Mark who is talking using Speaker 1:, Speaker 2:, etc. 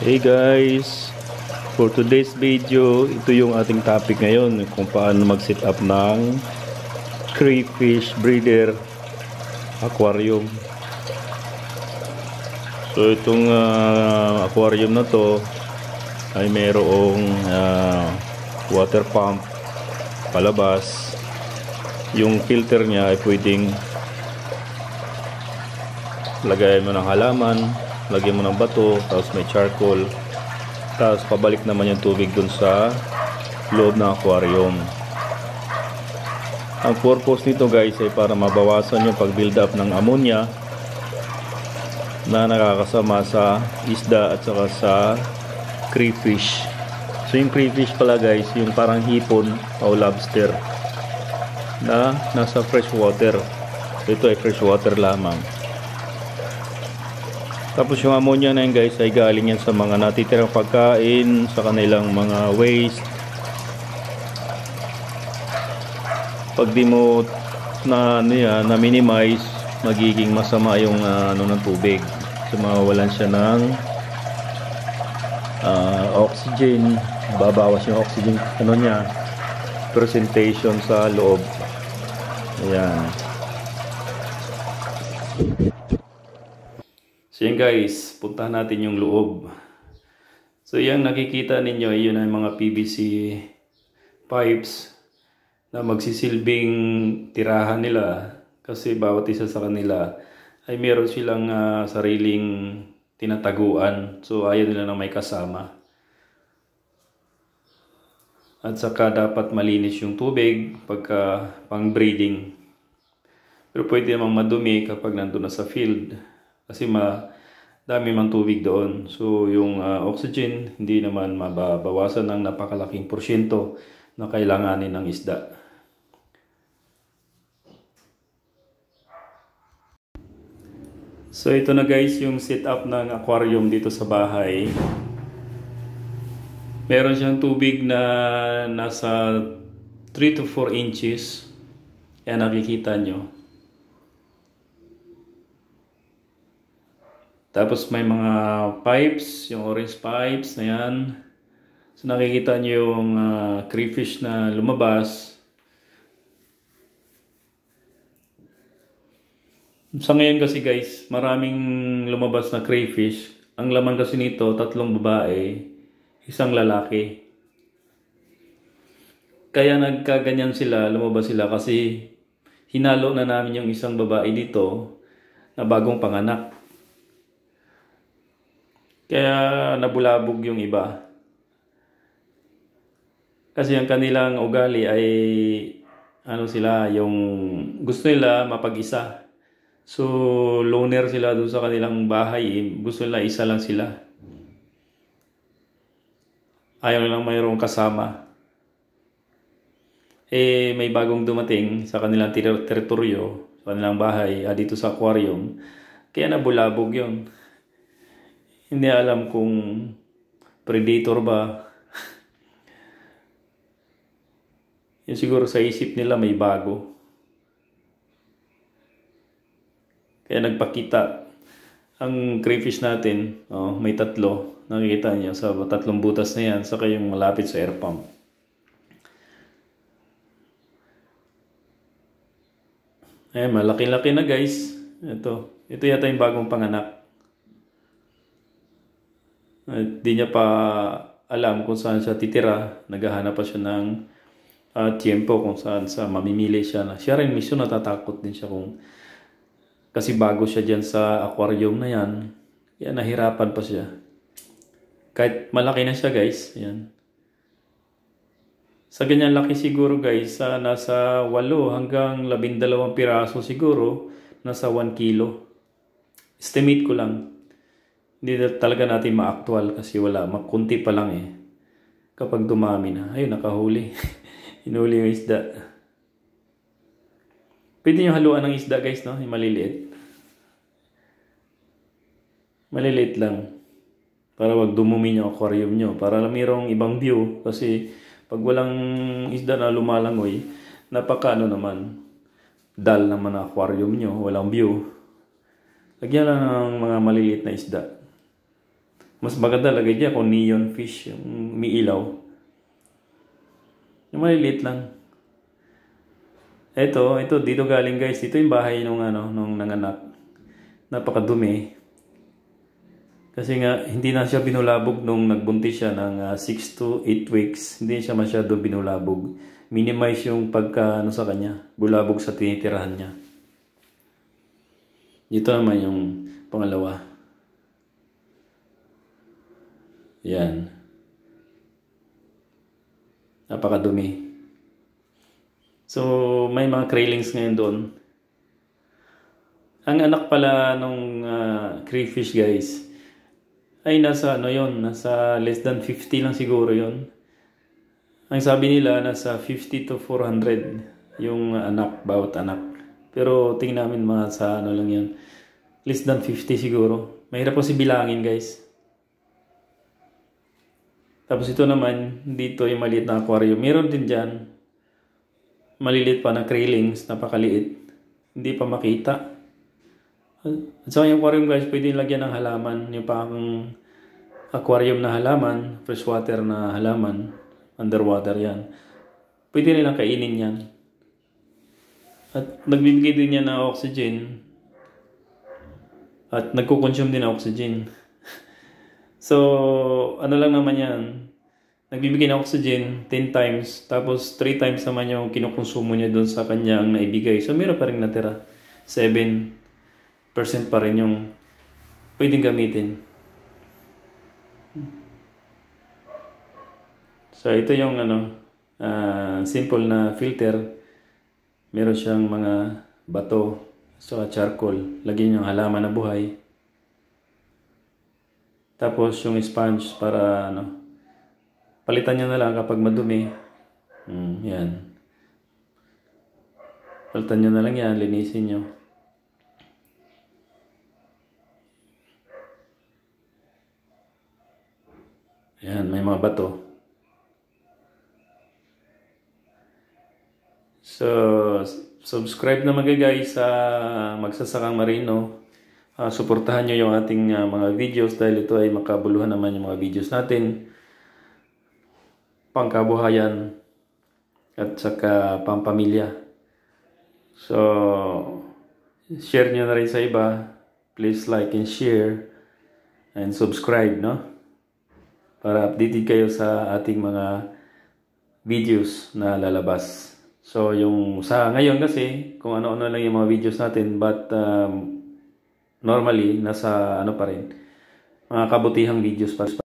Speaker 1: Hey guys, for today's video, ito yung ating topic ngayon kung paano mag-set up ng crayfish breeder aquarium. So itong aquarium na to ay mayroong water pump palabas. Yung filter niya ay pwedeng lagayan mo ng halaman, lagyan mo ng bato, tapos may charcoal, tapos pabalik naman yung tubig dun sa loob ng aquarium. Ang purpose nito guys ay para mabawasan yung pag-build up ng ammonia na nakakasama sa isda at saka sa crayfish. So yung crayfish pala guys, yung parang hipon o lobster na nasa fresh water. So ito ay fresh water lamang. Tapos yung ammonia na yun guys ay galing yan sa mga natitirang pagkain, sa kanilang mga waste. Pag di mo na minimize, magiging masama yung ng tubig. So mawawalan siya ng oxygen, babawas yung oxygen niya, presentation sa loob. Ayan. So yan guys, puntahan natin yung loob. So yan nakikita ninyo, yun ay mga PVC pipes na magsisilbing tirahan nila. Kasi bawat isa sa kanila ay meron silang sariling tinataguan. So ayaw nila na may kasama. At saka dapat malinis yung tubig pagka pang breeding. Pero pwede namang madumi kapag nandun na sa field. Kasi dami mang tubig doon. So yung oxygen hindi naman mababawasan ng napakalaking porsyento na kailanganin ng isda. So ito na guys yung setup ng aquarium dito sa bahay. Meron siyang tubig na nasa 3 to 4 inches. Yan nakikita nyo. Tapos may mga pipes, yung orange pipes na yan. So nakikita nyo yung crayfish na lumabas. Sa ngayon kasi guys, maraming lumabas na crayfish. Ang laman kasi nito, 3 babae, 1 lalaki. Kaya nagkaganyan sila, lumabas sila kasi hinalo na namin yung 1 babae dito na bagong panganak. Kaya nabulabog yung iba. Kasi ang kanilang ugali ay yung gusto nila mapag-isa. So loner sila doon sa kanilang bahay, gusto nila isa lang sila. Ayaw nilang mayroong kasama. May bagong dumating sa kanilang teritoryo, sa kanilang bahay, dito sa aquarium. Kaya nabulabog yun. Hindi alam kung predator ba. Yung siguro sa isip nila may bago. Kaya nagpakita. Ang crayfish natin, may 3. Nakikita niyo sa 3 butas na yan, saka yung malapit sa air pump. Ayan, malaki-laki na guys. Ito yata yung bagong panganak. Di niya pa alam kung saan siya titira. Naghahanap pa siya ng tiempo kung saan sa mamimili siya. Siya rin mismo natatakot din siya kasi bago siya dyan sa aquarium na yan. Kaya nahirapan pa siya. Kahit malaki na siya guys. Yan. Sa ganyan laki siguro guys, nasa 8 hanggang 12 piraso siguro. Nasa 1 kilo. Estimate ko lang. Hindi talaga natin ma-actual kasi kunti pa lang kapag dumami na. Ayun, nakahuli. Hinuli yung isda. Pwede nyo haluan ng isda guys, no? Yung maliliit. Maliliit lang. Para wag dumumi yung aquarium nyo. Para mayroong ibang view. Kasi pag walang isda na lumalangoy, naman. Dull naman ang aquarium nyo. Walang view. Lagyan lang ng mga maliliit na isda. Mas maganda lagay dyan kung neon fish, yung umiilaw. Yung maliliit lang. Ito, dito galing guys. Ito yung bahay nung nanganak. Napakadumi. Kasi nga, hindi na siya binulabog nung nagbuntis siya ng 6 to 8 weeks. Hindi siya masyado binulabog. Minimize yung sa kanya. Bulabog sa tinitirahan niya. Dito naman yung pangalawa. Yan. Napakadumi. So, may mga krillings ngayon doon. Ang anak pala nung crayfish guys, ay nasa nasa less than 50 lang siguro yon. Ang sabi nila, nasa 50 to 400 yung bawat anak. Pero tingnan namin mga sa lang yan. Less than 50 siguro. Mahirap kasi bilangin guys. Tapos ito naman, dito yung maliit na aquarium. Meron din dyan. Maliliit pa na krillings, napakaliit. Hindi pa makita. At saka yung aquarium guys, pwede lagyan ng halaman. Yung pang aquarium na halaman, freshwater na halaman, underwater yan. Pwede nilang kainin yan. At nagbibigay din yan ng oxygen. At nagko-consume din ng oxygen. So, lang naman yan. Nagbibigay ng oxygen 10 times. Tapos 3 times naman yung kinukonsumo niya doon sa kanyang naibigay. So, meron pa rin natira. 7% pa rin yung pwedeng gamitin. So, ito yung simple na filter. Meron siyang mga bato. So, charcoal. Lagyan yung halaman na buhay. Tapos yung sponge para palitan nyo na lang kapag madumi. Yan. Palitan nyo na lang yan. Linisin nyo. Yan. May mga bato. So, subscribe naman guys sa Magsasakang Marino. Suportahan nyo yung ating mga videos dahil ito ay makabuluhan naman yung mga videos natin. Pangkabuhayan at saka pampamilya. So, share nyo na rin sa iba. Please like and share and subscribe, para updated kayo sa ating mga videos na lalabas. So, yung sa ngayon kasi, kung ano-ano lang yung mga videos natin, but normally, nasa pa rin, mga kabutihang videos pa